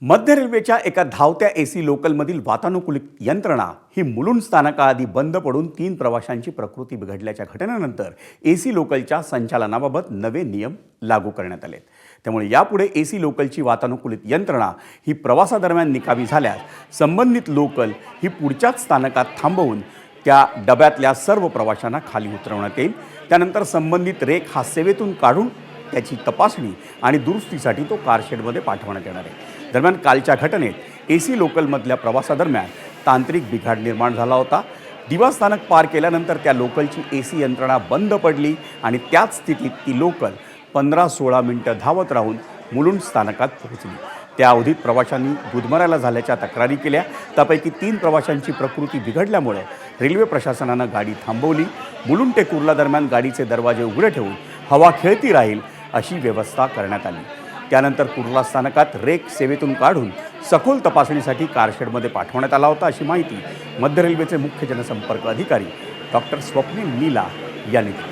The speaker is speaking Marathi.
मध्य रेल्वेच्या एका धावत्या एसी लोकलमधील वातानुकूलित यंत्रणा ही मुलुंड स्थानकाआधी बंद पडून 3 प्रवाशांची प्रकृती बिघडल्याच्या घटनेनंतर एसी लोकलच्या संचालनाबाबत नवे नियम लागू करण्यात आले. त्यामुळे यापुढे एसी लोकलची वातानुकूलित यंत्रणा ही प्रवासादरम्यान निकामी झाल्यास संबंधित लोकल ही पुढच्याच स्थानकात थांबवून त्या डब्यातल्या सर्व प्रवाशांना खाली उतरवण्यात येईल. त्यानंतर संबंधित रेक हा सेवेतून काढून त्याची तपासणी आणि दुरुस्तीसाठी तो कारशेडमध्ये पाठवण्यात येणार आहे. दरम्यान कालच्या घटनेत एसी लोकलमधल्या प्रवासादरम्यान तांत्रिक बिघाड निर्माण झाला होता. दिवा स्थानक पार केल्यानंतर त्या लोकलची एसी यंत्रणा बंद पडली आणि त्याच स्थितीत ती लोकल 15-16 मिनिटं धावत राहून मुलुंड स्थानकात पोहोचली. त्या अवधीत प्रवाशांनी गुदमरायला झाल्याच्या तक्रारी केल्या. त्यापैकी 3 प्रवाशांची प्रकृती बिघडल्यामुळे रेल्वे प्रशासनानं गाडी थांबवली. मुलुंड ते कुर्ला दरम्यान गाडीचे दरवाजे उघडे ठेवून हवा खेळती राहील अशी व्यवस्था करण्यात आली. त्यानंतर कुर्ला स्थानकात रेक सेवेतून काढून सखोल तपासणीसाठी कारशेडमध्ये पाठवण्यात आला होता, अशी माहिती मध्य रेल्वेचे मुख्य जनसंपर्क अधिकारी डॉक्टर स्वप्नील नीला यांनी दिली.